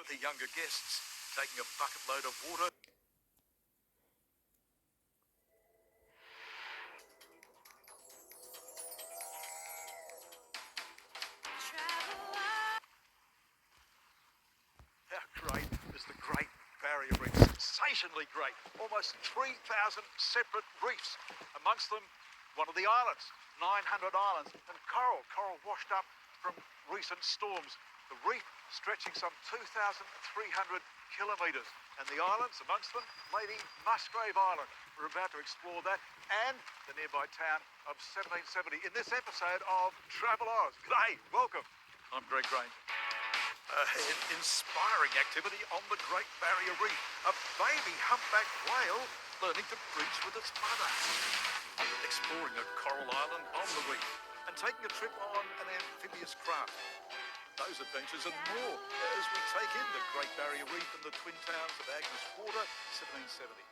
for the younger guests, taking a bucket load of water. How great is the Great Barrier Reef? Sensationally great. Almost 3,000 separate reefs. Amongst them, one of the islands, 900 islands, and coral washed up from recent storms. The reef stretching some 2,300 kilometres. And the islands, amongst them, Lady Musgrave Island. We're about to explore that and the nearby town of 1770 in this episode of Travel Oz. G'day, welcome. I'm Greg Grainger. An inspiring activity on the Great Barrier Reef. A baby humpback whale learning to breach with its mother. Exploring a coral island on the reef and taking a trip on an amphibious craft. Those adventures and more as we take in the Great Barrier Reef and the twin towns of Agnes Water, 1770.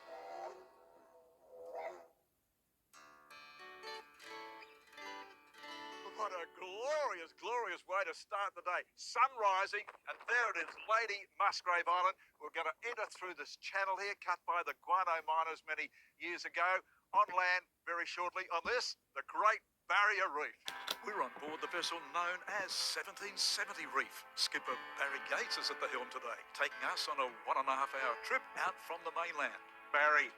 What a glorious, glorious way to start the day. Sun rising, and there it is, Lady Musgrave Island. We're going to enter through this channel here, cut by the guano miners many years ago, on land very shortly on this, the Great Barrier Reef. We're on board the vessel known as 1770 Reef. Skipper Barry Gates is at the helm today, taking us on a 1.5-hour trip out from the mainland. Barry,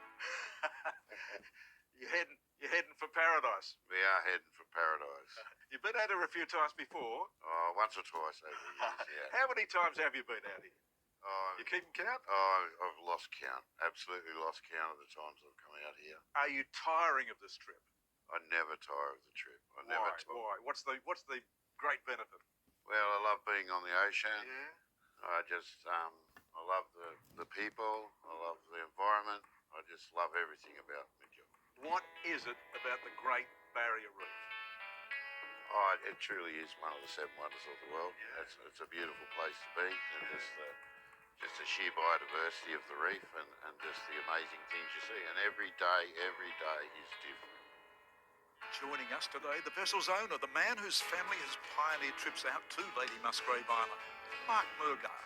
you're heading for paradise. We are heading for paradise. You've been out here a few times before. Oh, once or twice over the years, yeah. How many times have you been out here? Oh, You keeping count? I've lost count. Absolutely lost count of the times I've come out here. Are you tiring of this trip? I never tire of the trip. Why? What's the great benefit? Well, I love being on the ocean. Yeah. I just, I love the people. I love the environment. I just love everything about Midget. What is it about the Great Barrier Reef? Oh, it truly is one of the 7 wonders of the world. Yeah. It's a beautiful place to be, and just the sheer biodiversity of the reef, and just the amazing things you see. And every day is different. Joining us today, the vessel's owner, the man whose family has pioneered trips out to Lady Musgrave Island, Mark Murgar.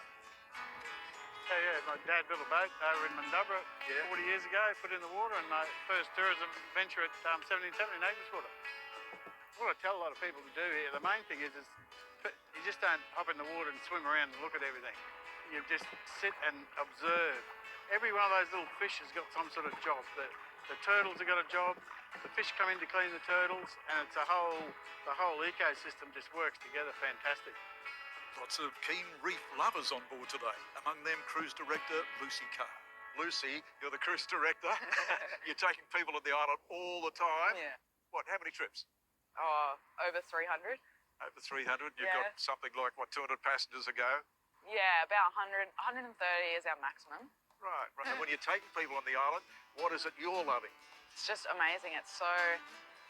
Yeah, my dad built a boat over in Mandubra 40 years ago, put it in the water, and my first tourism venture at 1770 in Agnes Water. What I tell a lot of people to do here, the main thing is you just don't hop in the water and swim around and look at everything. You just sit and observe. Every one of those little fish has got some sort of job. The turtles have got a job, the fish come in to clean the turtles, and it's the whole ecosystem just works together fantastic. Lots of keen reef lovers on board today, among them cruise director Lucy Carr. Lucy, you're the cruise director. You're taking people on the island all the time. Yeah. What, how many trips? Over 300. Over 300. You've Yeah. got something like, 200 passengers a go? Yeah, about 130 is our maximum. Right. And when you're taking people on the island, what is it you're loving? It's just amazing. It's so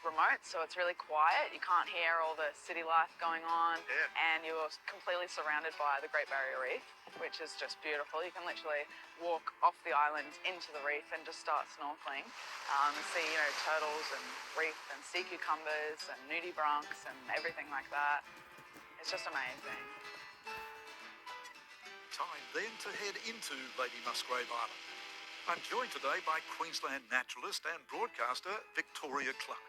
remote, so it's really quiet. You can't hear all the city life going on, and you're completely surrounded by the Great Barrier Reef, which is just beautiful. You can literally walk off the island into the reef and just start snorkeling, and see, turtles and reef and sea cucumbers and nudibranchs and everything like that. It's just amazing. Time then to head into Lady Musgrave Island. I'm joined today by Queensland naturalist and broadcaster Victoria Clark.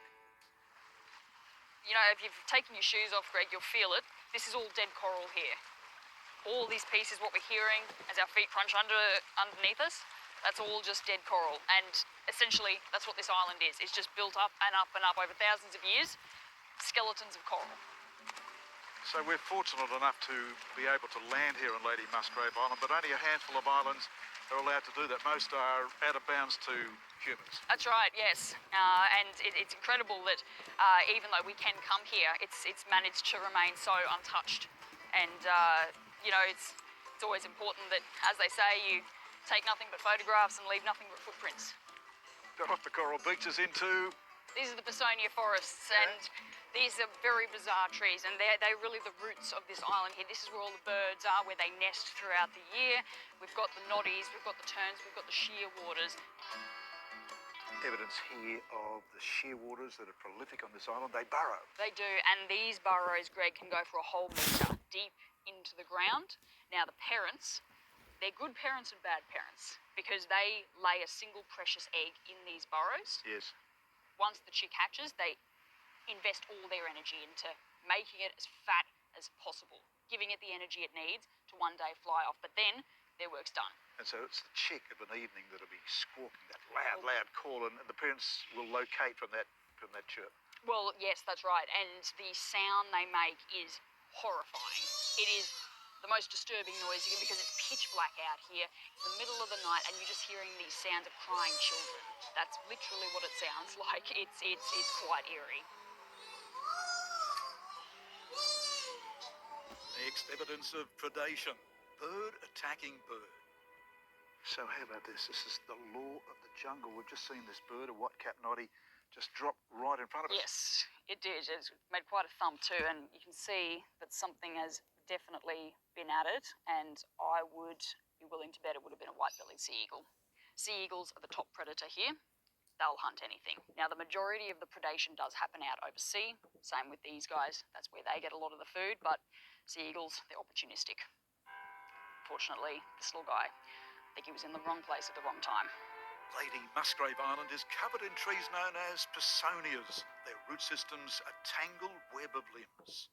If you've taken your shoes off, Greg, you'll feel it. This is all dead coral here. All these pieces, what we're hearing as our feet crunch underneath us, that's all just dead coral. And essentially, that's what this island is. It's just built up and up and up over thousands of years, skeletons of coral. So we're fortunate enough to be able to land here on Lady Musgrave Island, but only a handful of islands are allowed to do that. Most are out of bounds to humans. That's right, yes. And it's incredible that even though we can come here, it's managed to remain so untouched. And, it's always important that, as they say, you take nothing but photographs and leave nothing but footprints. Got off the coral beaches into... These are the Besonia forests, and these are very bizarre trees, and they're really the roots of this island here. This is where all the birds are, where they nest throughout the year. We've got the noddies, we've got the terns, we've got the shearwaters. Evidence here of the shearwaters that are prolific on this island. They burrow. They do, and these burrows, Greg, can go for a whole metre deep into the ground. Now, the parents they're good parents and bad parents because they lay a single precious egg in these burrows. Yes. Once the chick hatches, they invest all their energy into making it as fat as possible, giving it the energy it needs to one day fly off. But then their work's done. And so it's the chick of an evening that'll be squawking that loud call, and the parents will locate from that chirp. Well, yes, that's right. And the sound they make is horrifying. It is the most disturbing noise because it's pitch black out here in the middle of the night, and you're just hearing these sounds of crying children. That's literally what it sounds like. It's quite eerie. Next evidence of predation. Bird attacking bird. So how about this? This is the law of the jungle. We've just seen this bird, a white-capped noddy, just drop right in front of us. Yes, it did. It's made quite a thump too, and you can see that something has definitely been at it, and I would be willing to bet it would have been a white-bellied sea eagle. Sea eagles are the top predator here. They'll hunt anything. Now, the majority of the predation does happen out over sea. Same with these guys. That's where they get a lot of the food, but sea eagles, they're opportunistic. Fortunately, this little guy, I think he was in the wrong place at the wrong time. Lady Musgrave Island is covered in trees known as personias. Their root systems a tangled web of limbs.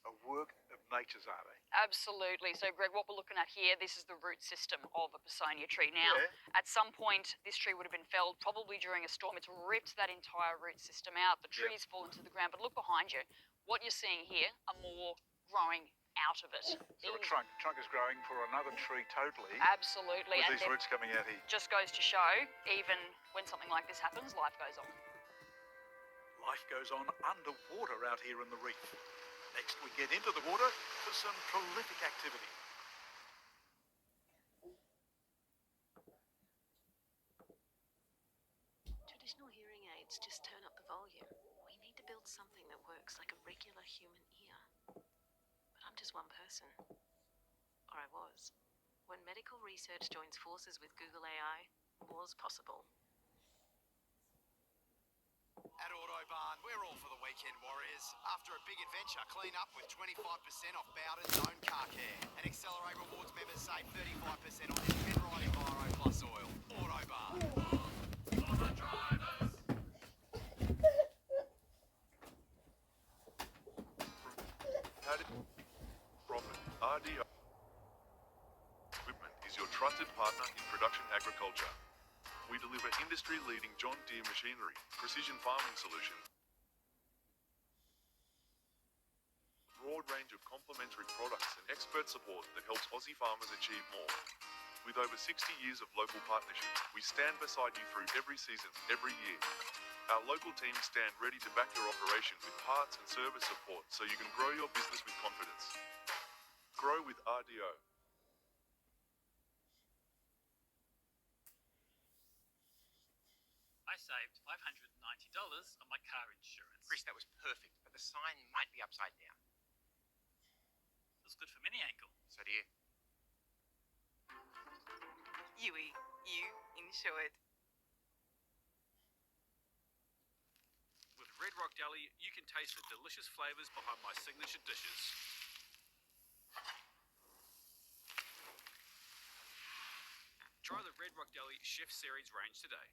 A work of nature's, are they? Absolutely. So, Greg, what we're looking at here, this is the root system of a personia tree. Now, at some point, this tree would have been felled, probably during a storm. It's ripped that entire root system out. The trees fall into the ground. But look behind you. What you're seeing here are more growing out of it. So a trunk is growing for another tree totally. Absolutely. With and these roots coming out here. Just goes to show, even when something like this happens, life goes on. Life goes on underwater out here in the reef. Next, we get into the water for some prolific activity. Traditional hearing aids just turn up the volume. We need to build something that works like a regular human ear. But I'm just one person. Or I was. When medical research joins forces with Google AI, more's possible. At Autobarn, we're all for the weekend warriors. After a big adventure, clean up with 25% off Bowden's own car care. And Accelerate Rewards members save 35% on their Penrite Enviro Plus oil. Autobarn. Profit. RDO Equipment is your trusted partner in production agriculture. We deliver industry-leading John Deere machinery, precision farming solutions, broad range of complementary products and expert support that helps Aussie farmers achieve more. With over 60 years of local partnership, we stand beside you through every season, every year. Our local teams stand ready to back your operation with parts and service support so you can grow your business with confidence. Grow with RDO. I saved $590 on my car insurance. Chris, that was perfect, but the sign might be upside down. Feels good from any angle. So do you. Yui, you insured. With Red Rock Deli, you can taste the delicious flavours behind my signature dishes. Try the Red Rock Deli Chef Series range today.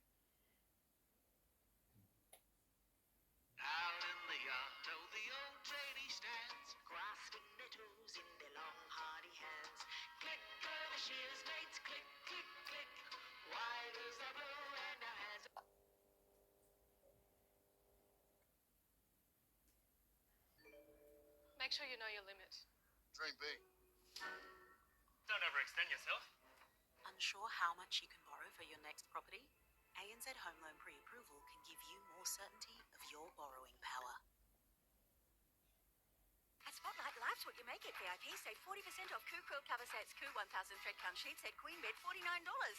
Out in the auto, the old tradie stands, grasping their toes in their long, hardy hands. Click are the shears, mates, click, click, click. Wide is the blow and our hands. Make sure you know your limit. Dream big. Don't overextend yourself. Unsure how much you can borrow for your next property? ANZ Home Loan Pre-Approval can give you more certainty of your borrowing power. At Spotlight, life's what you make it. VIP save 40% off Coo Quilt cover sets, Coo 1000 thread count sheet set, Queen bed $49.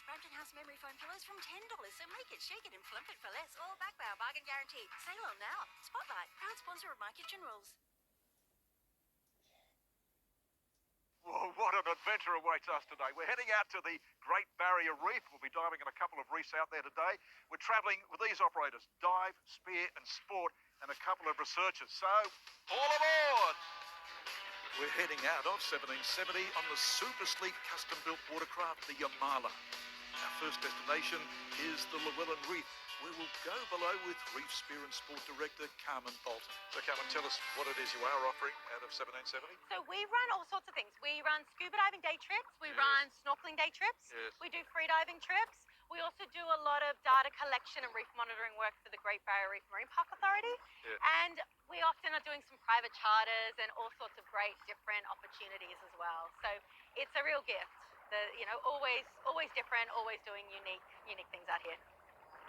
Brampton House memory foam pillows from $10. So make it, shake it, and flump it for less. All back by our bargain guarantee. Sale on now. Spotlight, proud sponsor of My Kitchen Rules. Whoa, what an adventure awaits us today. We're heading out to the Great Barrier Reef. We'll be diving in a couple of reefs out there today. We're travelling with these operators, Dive, Spear and Sport, and a couple of researchers. So, all aboard! We're heading out of 1770 on the super sleek custom-built watercraft, the Yamala. Our first destination is the Llewellyn Reef, where we'll go below with Reef Spear and Sport Director Carmen Bolton. So Carmen, tell us what it is you are offering out of 1770. So we run all sorts of things. We run scuba diving day trips. We run snorkeling day trips. Yes. We do free diving trips. We also do a lot of data collection and reef monitoring work for the Great Barrier Reef Marine Park Authority. Yeah. And we often are doing some private charters and all sorts of great different opportunities as well. So it's a real gift. Always different, always doing unique things out here.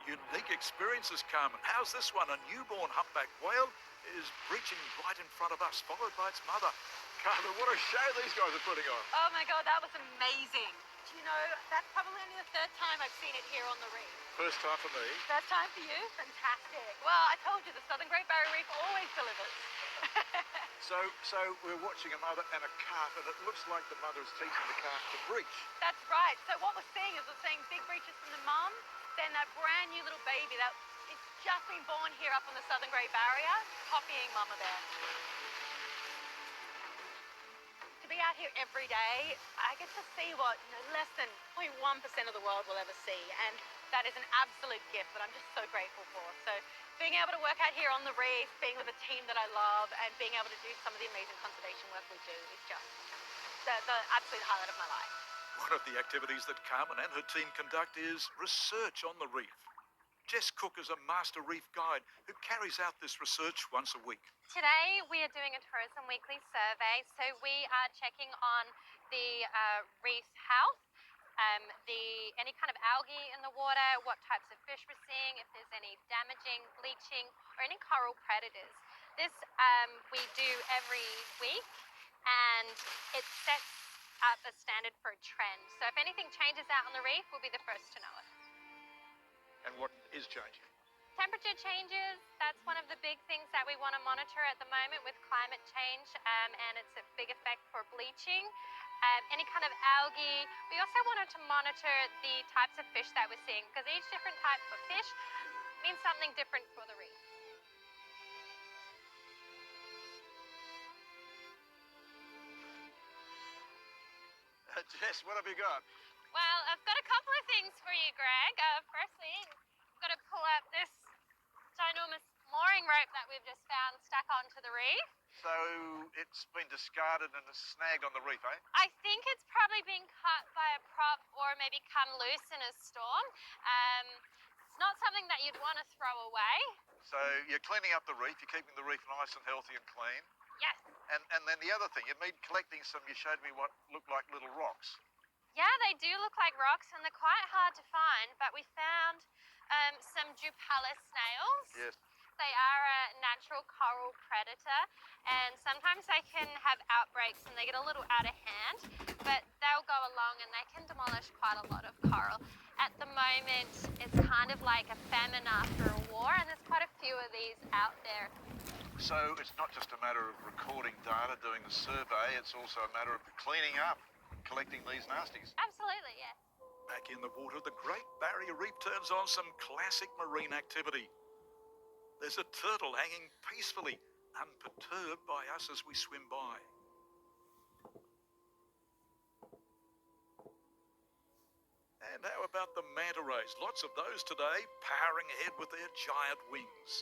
Unique experiences, Carmen. How's this one? A newborn humpback whale is breaching right in front of us, followed by its mother. Carmen, what a show these guys are putting on. Oh my God, that was amazing. Do you know, that's probably only the third time I've seen it here on the reef. First time for me. First time for you? Fantastic. Well, I told you, the Southern Great Barrier Reef always delivers. So we're watching a mother and a calf, and it looks like the mother is teaching the calf to breach. That's right. So what we're seeing is we're seeing big breaches from the mum, then that brand new little baby that it's just been born here up on the Southern Great Barrier, copying mama bear. To be out here every day, I get to see what less than 0.1% of the world will ever see, and that is an absolute gift that I'm just so grateful for. So being able to work out here on the reef, being with a team that I love, and being able to do some of the amazing conservation work we do is just the absolute highlight of my life. One of the activities that Carmen and her team conduct is research on the reef. Jess Cook is a master reef guide who carries out this research once a week. Today we are doing a Tourism Weekly survey, so we are checking on the reef health, any kind of algae in the water, what types of fish we're seeing, if there's any damaging, bleaching, or any coral predators. This we do every week, and it sets up a standard for a trend. So if anything changes out on the reef, we'll be the first to know it. And what is changing? Temperature changes, that's one of the big things that we want to monitor at the moment with climate change, and it's a big effect for bleaching. Any kind of algae. We also wanted to monitor the types of fish that we're seeing, because each different type of fish means something different for the reef. Jess, what have you got? Well, I've got a couple of things for you, Greg. Firstly, I've got to pull up this ginormous mooring rope that we've just found stuck onto the reef. So it's been discarded and is snagged on the reef, eh? I think it's probably been cut by a prop or maybe come loose in a storm. It's not something that you'd want to throw away. So you're cleaning up the reef, you're keeping the reef nice and healthy and clean. Yes. And then the other thing, you've been collecting you showed me what looked like little rocks. Yeah, they do look like rocks, and they're quite hard to find, but we found some Jupalis snails. Yes. They are a natural coral predator, and sometimes they can have outbreaks and they get a little out of hand, but they'll go along and they can demolish quite a lot of coral. At the moment, it's kind of like a famine after a war, and there's quite a few of these out there. So it's not just a matter of recording data, doing the survey, it's also a matter of cleaning up, collecting these nasties. Absolutely, yeah. Back in the water, the Great Barrier Reef turns on some classic marine activity. There's a turtle hanging peacefully, unperturbed by us as we swim by. And how about the manta rays? Lots of those today, powering ahead with their giant wings.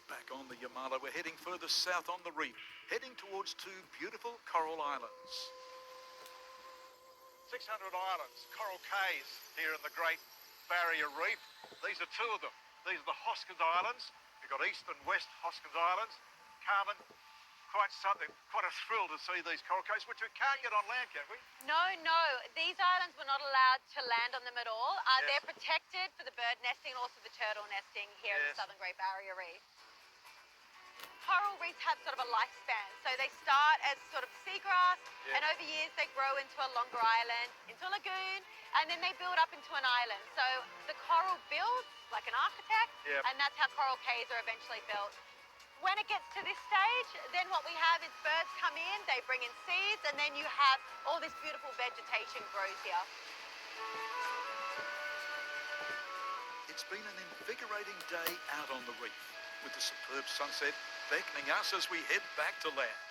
Back on the Yamala, we're heading further south on the reef, heading towards two beautiful coral islands. 600 islands, coral cays here in the Great Barrier Reef. These are two of them. These are the Hoskins Islands. We've got East and West Hoskins Islands. Carmen, quite something, quite a thrill to see these coral cays, which we can't get on land, can we? No. These islands we're not allowed to land on them at all. Yes. They're protected for the bird nesting and also the turtle nesting here in the Southern Great Barrier Reef. Coral reefs have sort of a lifespan. So they start as sort of seagrass, and over years they grow into a longer island, into a lagoon, and then they build up into an island. So the coral builds like an architect, and that's how coral cays are eventually built. When it gets to this stage, then what we have is birds come in, they bring in seeds, and then you have all this beautiful vegetation grows here. It's been an invigorating day out on the reef, with the superb sunset beckoning us as we head back to land.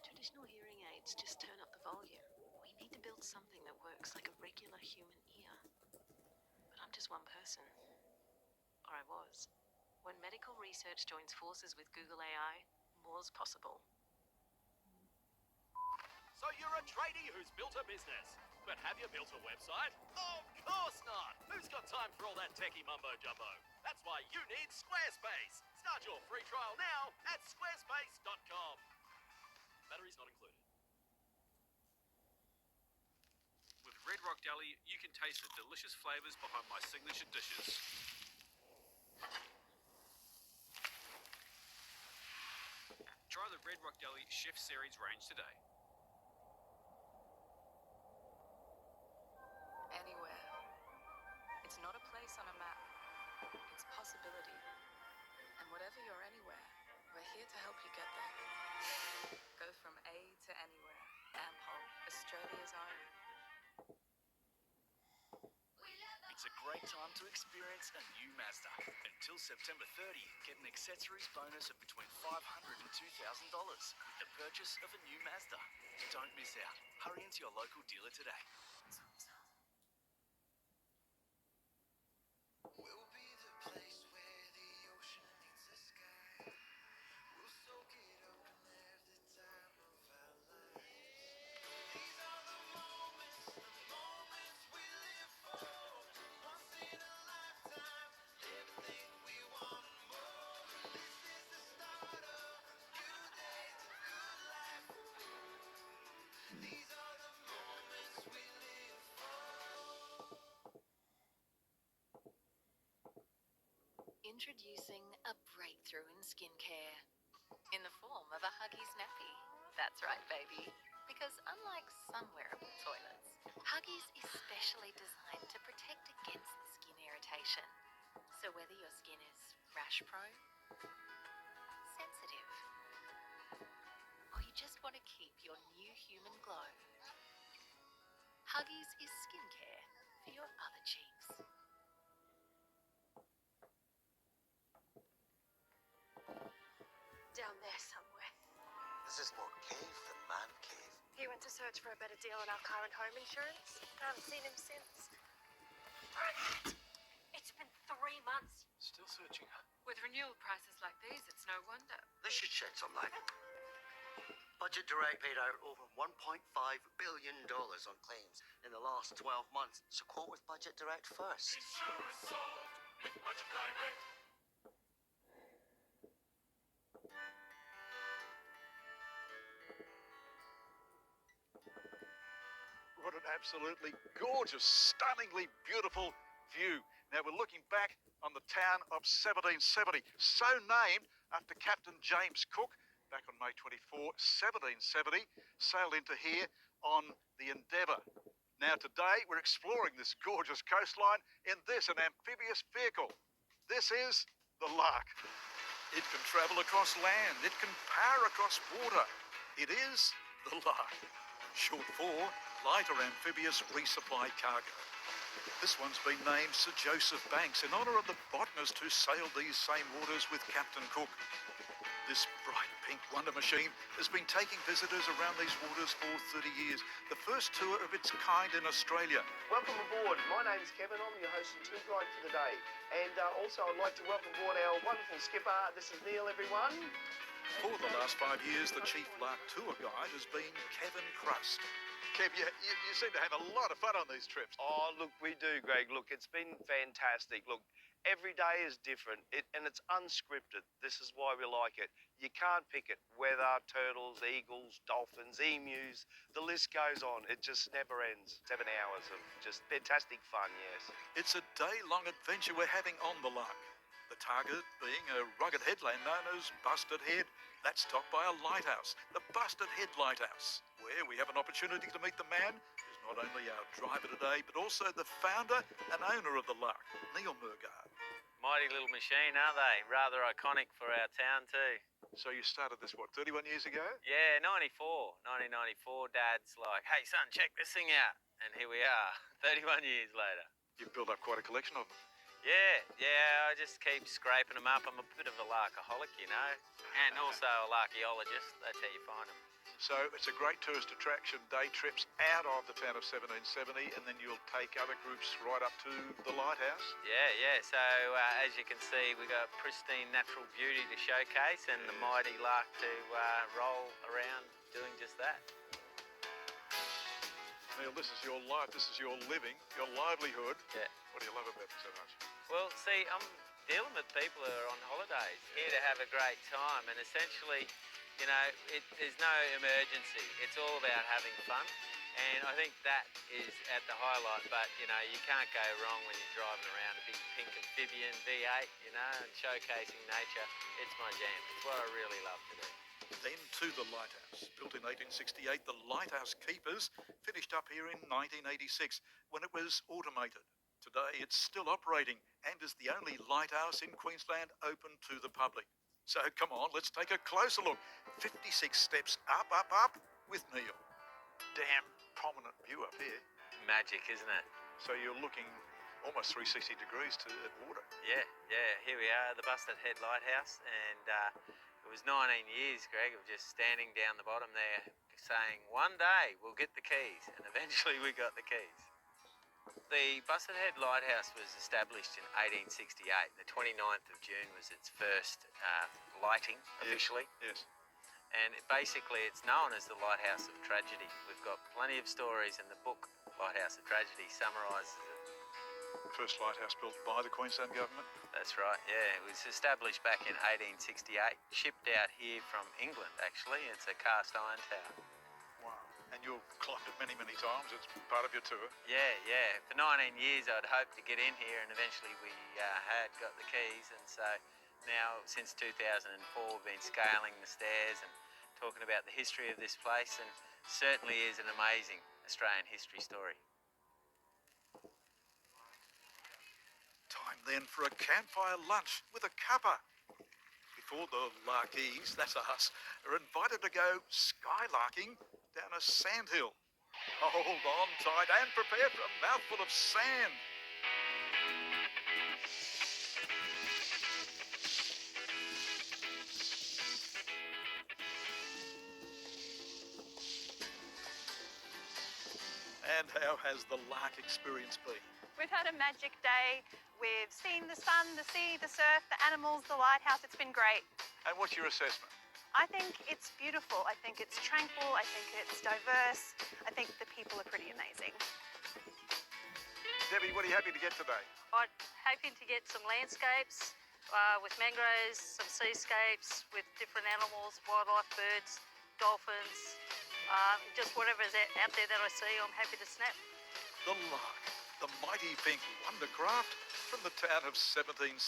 Traditional hearing aids just turn up the volume. We need to build something that works like a regular human ear. But I'm just one person. Or I was. When medical research joins forces with Google AI, more's possible. So you're a tradie who's built a business. But have you built a website? Of course not! Who's got time for all that techie mumbo-jumbo? That's why you need Squarespace. Start your free trial now at squarespace.com. Batteries not included. With Red Rock Deli, you can taste the delicious flavours behind my signature dishes. Try the Red Rock Deli Chef Series range today. Anywhere. It's not a place on a map. It's possibility. And whatever your anywhere, we're here to help you get there. Go from A to anywhere. Ampol, Australia's own. It's a great time to experience a new Mazda. Until September 30, get an accessories bonus of between $500 and $2,000 with the purchase of a new Mazda. Don't miss out. Hurry into your local dealer today. We'll be the place where the ocean meets the sky. We'll soak it up and have the time of our lives. These are the moments we live for. Once in a lifetime, everything we want and more. This is the start of new days, a good life. These are the moments we live for. Introducing a breakthrough in skincare. In the form of a Huggies nappy. That's right, baby. Because unlike some wearable toilets, Huggies is specially designed to protect against skin irritation. So whether your skin is rash prone, sensitive, or you just want to keep your new human glow, Huggies is skincare for your other cheeks. Down there somewhere. This is more cave than man cave. He went to search for a better deal on our car and home insurance. I haven't seen him since. Brilliant! It's been 3 months. Still searching, huh? With renewal prices like these, it's no wonder. They should shed some light. Budget Direct paid out over $1.5 billion on claims in the last 12 months. So quote with Budget Direct first. Insurance sold with Budget Direct. What an absolutely gorgeous, stunningly beautiful view. Now we're looking back on the town of 1770, so named after Captain James Cook, back on May 24, 1770, sailed into here on the Endeavour. Now today we're exploring this gorgeous coastline in an amphibious vehicle. This is the Lark. It can travel across land, it can power across water. It is the Lark, short for Lighter Amphibious Resupply Cargo. This one's been named Sir Joseph Banks in honour of the botanist who sailed these same waters with Captain Cook. This bright pink wonder machine has been taking visitors around these waters for 30 years, the first tour of its kind in Australia. Welcome aboard. My name's Kevin. I'm your host and tour guide for the day. And also I'd like to welcome aboard our wonderful skipper. This is Neil, everyone. For the last 5 years, the chief Lark tour guide has been Kevin Crust. Kev, you seem to have a lot of fun on these trips. Oh, look, we do, Greg. Look, it's been fantastic. Look, every day is different, and it's unscripted. This is why we like it. You can't pick it. Weather, turtles, eagles, dolphins, emus, the list goes on. It just never ends. 7 hours of just fantastic fun, yes. It's a day-long adventure we're having on the Lark. The target being a rugged headland known as Busted Head. That's topped by a lighthouse, the Busted Head Lighthouse, where we have an opportunity to meet the man who's not only our driver today, but also the founder and owner of the Lark, Neil Murgaard. Mighty little machine, aren't they? Rather iconic for our town too. So you started this, what, 31 years ago? Yeah, 1994, Dad's like, hey son, check this thing out. And here we are, 31 years later. You've built up quite a collection of them. Yeah, I just keep scraping them up. I'm a bit of a larkaholic, you know, and also a larchaeologist. That's how you find them. So it's a great tourist attraction, day trips out of the town of 1770, and then you'll take other groups right up to the lighthouse. Yeah. So as you can see, we've got pristine natural beauty to showcase and the mighty lark to roll around doing just that. Neil, this is your life, this is your living, your livelihood. Yeah. What do you love about it so much? Well, see, I'm dealing with people who are on holidays, here to have a great time, and essentially, you know, there's no emergency. It's all about having fun, and I think that is at the highlight, but, you know, you can't go wrong when you're driving around a big pink amphibian V8, you know, and showcasing nature. It's my jam. It's what I really love to do. Then to the lighthouse. Built in 1868, the Lighthouse Keepers finished up here in 1986 when it was automated. Today it's still operating and is the only lighthouse in Queensland open to the public. So come on, let's take a closer look. 56 steps up with Neil. Damn prominent view up here. Magic, isn't it? So you're looking almost 360 degrees to water. Yeah, here we are, the Busted Head Lighthouse, and it was 19 years, Greg, of just standing down the bottom there saying, one day we'll get the keys, and eventually we got the keys. The Busted Head Lighthouse was established in 1868. The 29th of June was its first lighting officially. Yes. And basically it's known as the Lighthouse of Tragedy. We've got plenty of stories in the book Lighthouse of Tragedy summarises it. First lighthouse built by the Queensland government. That's right, yeah. It was established back in 1868, shipped out here from England actually. It's a cast iron tower. Wow. And you've climbed it many, many times. It's part of your tour. Yeah. For 19 years I'd hoped to get in here, and eventually we had got the keys, and so now since 2004 we've been scaling the stairs and talking about the history of this place, and certainly is an amazing Australian history story. Time then for a campfire lunch with a cuppa. Before the larkies, that's us, are invited to go skylarking down a sandhill. Hold on tight and prepare for a mouthful of sand. And how has the lark experience been? We've had a magic day. We've seen the sun, the sea, the surf, the animals, the lighthouse. It's been great. And what's your assessment? I think it's beautiful. I think it's tranquil. I think it's diverse. I think the people are pretty amazing. Debbie, what are you happy to get today? I'm hoping to get some landscapes with mangroves, some seascapes with different animals, wildlife, birds, dolphins, just whatever is out there that I see, I'm happy to snap. The lark, the mighty pink wondercraft from the town of 1770.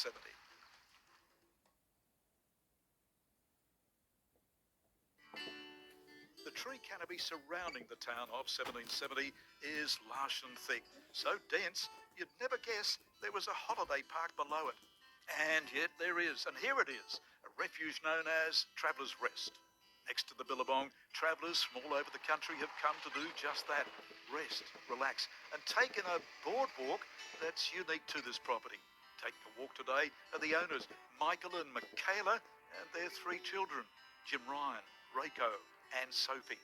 The tree canopy surrounding the town of 1770 is lush and thick, so dense you'd never guess there was a holiday park below it. And yet there is, and here it is, a refuge known as Traveller's Rest. Next to the Billabong, travellers from all over the country have come to do just that. Rest, relax, and take in a boardwalk that's unique to this property. Taking a walk today are the owners, Michael and Michaela, and their 3 children, Jim Ryan, Reiko, and Sophie.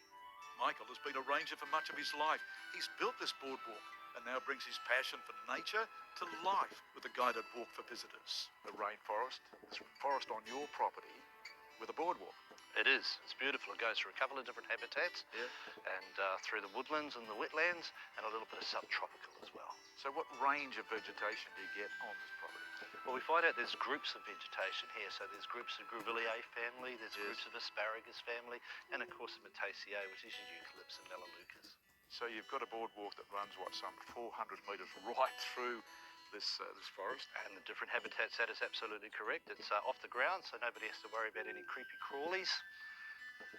Michael has been a ranger for much of his life. He's built this boardwalk and now brings his passion for nature to life with a guided walk for visitors. The rainforest, this forest on your property with a boardwalk. It is. It's beautiful. It goes through a couple of different habitats and through the woodlands and the wetlands and a little bit of subtropical as well. So what range of vegetation do you get on this property? Well, we find out there's groups of vegetation here. So there's groups of Grevilleae family, there's groups of asparagus family, and of course the Myrtaceae, which is your eucalypts and melaleucas. So you've got a boardwalk that runs, some 400 metres right through this forest? And the different habitats, that is absolutely correct. It's off the ground, so nobody has to worry about any creepy crawlies.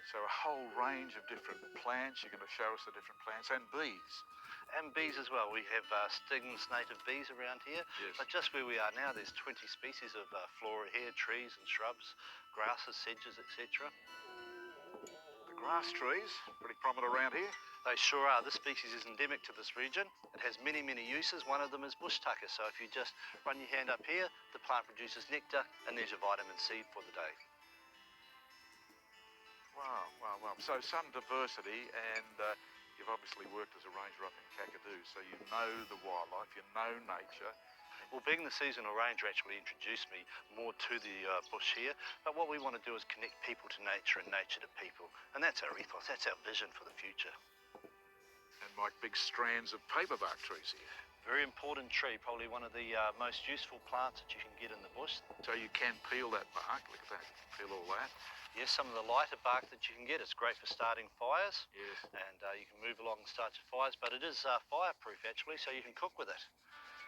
So a whole range of different plants. You're going to show us the different plants and bees. And bees as well. We have Stignes native bees around here. Yes. But just where we are now, there's 20 species of flora here, trees and shrubs, grasses, sedges, etc. The grass trees, pretty prominent around here. They sure are. This species is endemic to this region. It has many, many uses. One of them is bush tucker. So if you just run your hand up here, the plant produces nectar, and there's your vitamin C for the day. Wow, wow, wow. So some diversity, and you've obviously worked as a ranger up in Kakadu, so you know the wildlife, you know nature. Well, being the seasonal ranger actually introduced me more to the bush here. But what we want to do is connect people to nature and nature to people. And that's our ethos, that's our vision for the future. And like big strands of paperbark trees here. Very important tree, probably one of the most useful plants that you can get in the bush. So you can peel that bark, look at that, you can peel all that. Yes, some of the lighter bark that you can get, it's great for starting fires. Yes. And you can move along and start your fires, but it is fireproof actually, so you can cook with it.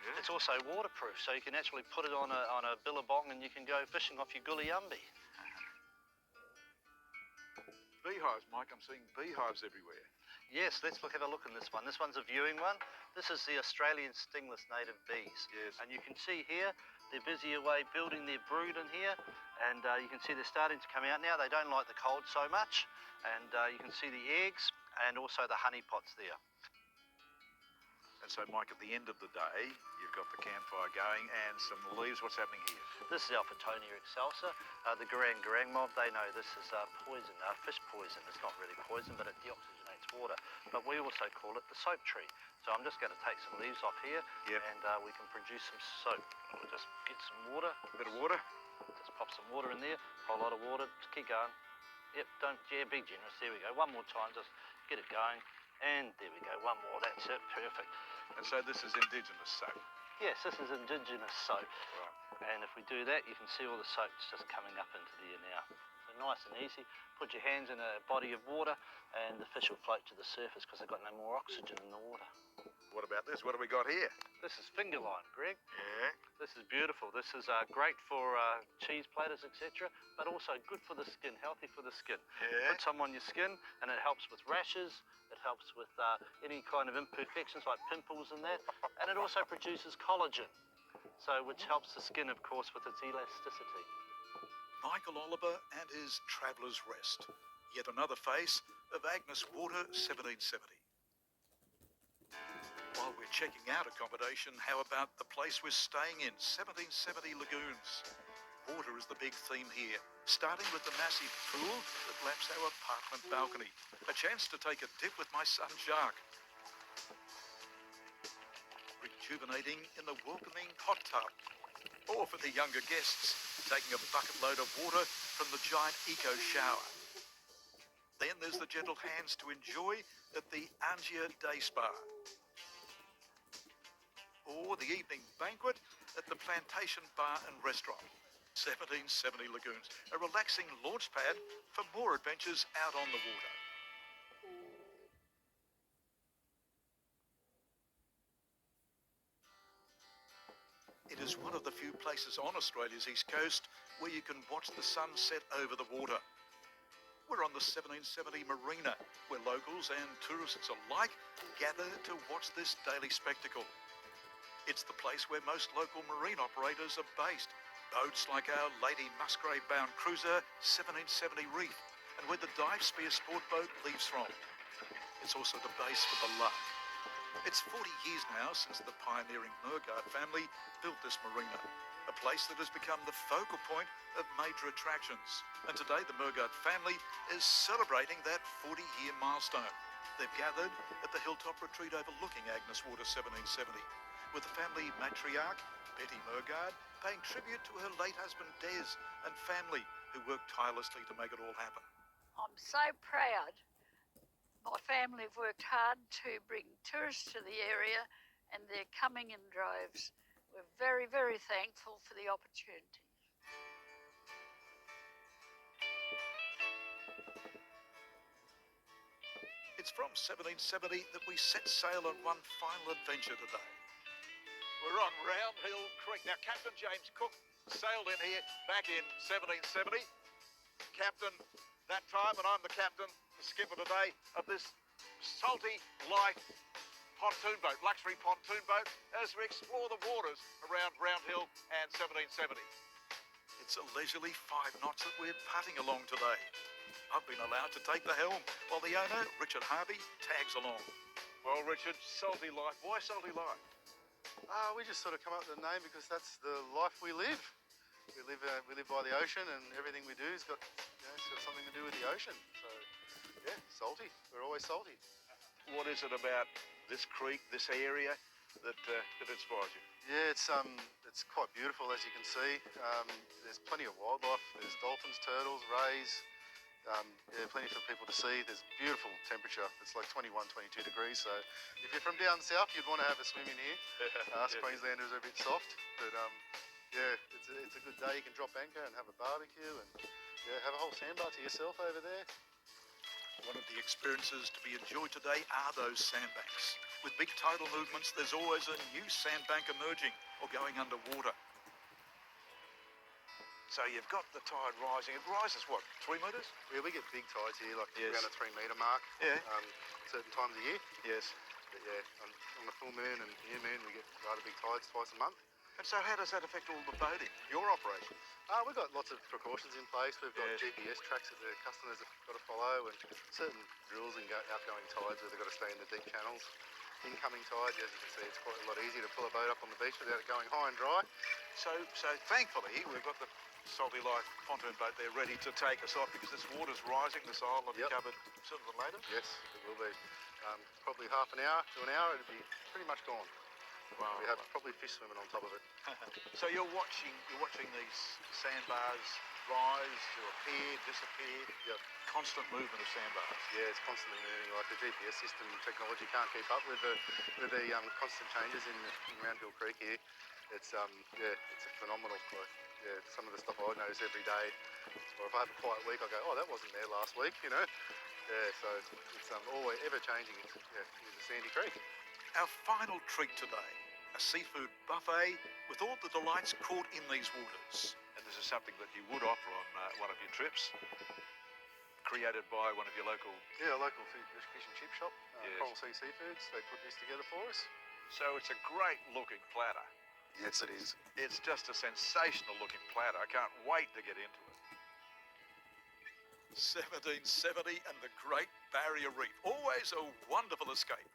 Yeah. It's also waterproof, so you can actually put it on a billabong and you can go fishing off your gullyumby. Beehives, Mike, I'm seeing beehives everywhere. Yes, let's have a look in this one. This one's a viewing one. This is the Australian stingless native bees. Yes. And you can see here, they're busy away building their brood in here. And you can see they're starting to come out now. They don't like the cold so much. And you can see the eggs and also the honey pots there. And so, Mike, at the end of the day, you've got the campfire going and some leaves. What's happening here? This is Alphitonia excelsa. The Greg Grainger mob, they know this is poison, fish poison. It's not really poison, but it deoxygenates water. But we also call it the soap tree. So I'm just going to take some leaves off here, and we can produce some soap. We'll just get some water. A bit of water? Just pop some water in there, a whole lot of water. Just keep going. Yep, be generous. There we go. One more time, just get it going. And there we go, one more. That's it, perfect. And so this is indigenous soap? Yes, this is indigenous soap. Right. And if we do that, you can see all the soap's just coming up into there now. So nice and easy. Put your hands in a body of water and the fish will float to the surface because they've got no more oxygen in the water. What about this? What have we got here? This is finger lime, Greg. Yeah. This is beautiful. This is great for cheese platters, etc., but also good for the skin, healthy for the skin. Yeah. Put some on your skin and it helps with rashes, it helps with any kind of imperfections like pimples and that, and it also produces collagen, so which helps the skin, of course, with its elasticity. Michael Oliver and his Traveller's Rest. Yet another face of Agnes Water 1770. While we're checking out accommodation, how about the place we're staying in, 1770 Lagoons? Water is the big theme here, starting with the massive pool that laps our apartment balcony. A chance to take a dip with my son Jacques. Rejuvenating in the welcoming hot tub. Or for the younger guests, taking a bucket load of water from the giant eco shower. Then there's the gentle hands to enjoy at the Angia Day Spa. Or the evening banquet at the Plantation Bar and Restaurant. 1770 Lagoons, a relaxing launch pad for more adventures out on the water. It is one of the few places on Australia's east coast where you can watch the sun set over the water. We're on the 1770 Marina, where locals and tourists alike gather to watch this daily spectacle. It's the place where most local marine operators are based. Boats like our Lady Musgrave-bound cruiser 1770 Reef, and where the dive spear sport boat leaves from. It's also the base for the Lark. It's 40 years now since the pioneering Murgard family built this marina, a place that has become the focal point of major attractions. And today the Murgard family is celebrating that 40-year milestone. They've gathered at the hilltop retreat overlooking Agnes Water 1770, with the family matriarch, Betty Murgard, paying tribute to her late husband Des and family who worked tirelessly to make it all happen. I'm so proud. My family have worked hard to bring tourists to the area and they're coming in droves. We're very, very thankful for the opportunity. It's from 1770 that we set sail on one final adventure today. We're on Round Hill Creek. Now, Captain James Cook sailed in here back in 1770. Captain that time, and I'm the captain, the skipper today, of this salty, light, pontoon boat, luxury pontoon boat, as we explore the waters around Round Hill and 1770. It's a leisurely 5 knots that we're putting along today. I've been allowed to take the helm, while the owner, Richard Harvey, tags along. Well, Richard, salty life. Why salty life? We just sort of come up with the name because that's the life we live. We live by the ocean, and everything we do has got, it's got something to do with the ocean. So, yeah, salty. We're always salty. What is it about this creek, this area, that inspires you? Yeah, it's quite beautiful, as you can see. There's plenty of wildlife. There's dolphins, turtles, rays. Plenty for people to see. There's beautiful temperature. It's like 21, 22 degrees. So if you're from down south, you'd want to have a swim in here. Us Queenslanders are a bit soft, but yeah, it's a good day. You can drop anchor and have a barbecue and have a whole sandbar to yourself over there. One of the experiences to be enjoyed today are those sandbanks. With big tidal movements, there's always a new sandbank emerging or going underwater. So you've got the tide rising. It rises, what, 3 metres? Yeah, we get big tides here, like around a 3 metre mark. Yeah. Certain times of year. Yes. But yeah, on the full moon and new moon, we get rather big tides twice a month. And so how does that affect all the boating, your operation? We've got lots of precautions in place. We've got GPS tracks that the customers have got to follow, and certain drills and outgoing tides where they've got to stay in the deep channels. Incoming tides, as you can see, it's quite a lot easier to pull a boat up on the beach without it going high and dry. So thankfully, we've got the Salty Life pontoon boat there ready to take us off because this water's rising, this isle will be covered sooner than later? Yes, it will be. Probably half an hour to an hour, it'll be pretty much gone. Wow. We have probably fish swimming on top of it. So you're watching these sandbars rise to appear, disappear. Yep. Constant movement of sandbars. Yeah, it's constantly moving. Like the GPS system technology can't keep up with the constant changes in Round Hill Creek here. It's it's a phenomenal. Some of the stuff I notice every day. Or if I have a quiet week, I go, oh, that wasn't there last week, you know. Yeah, so it's always ever changing. It's a sandy creek. Our final treat today, a seafood buffet with all the delights caught in these waters. And this is something that you would offer on one of your trips, created by one of your local... Yeah, a local fish and chip shop, Coral Sea Seafoods. They put this together for us. So it's a great looking platter. Yes, it is. It's just a sensational looking platter. I can't wait to get into it. 1770 and the Great Barrier Reef. Always a wonderful escape.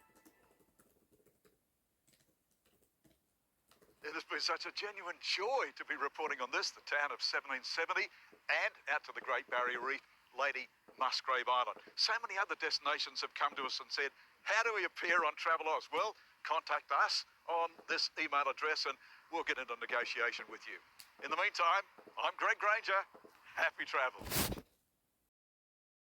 It has been such a genuine joy to be reporting on this, the town of 1770, and out to the Great Barrier Reef, Lady Musgrave Island. So many other destinations have come to us and said, how do we appear on Travel Oz? Well, contact us on this email address and we'll get into negotiation with you. In the meantime, I'm Greg Grainger. Happy travels.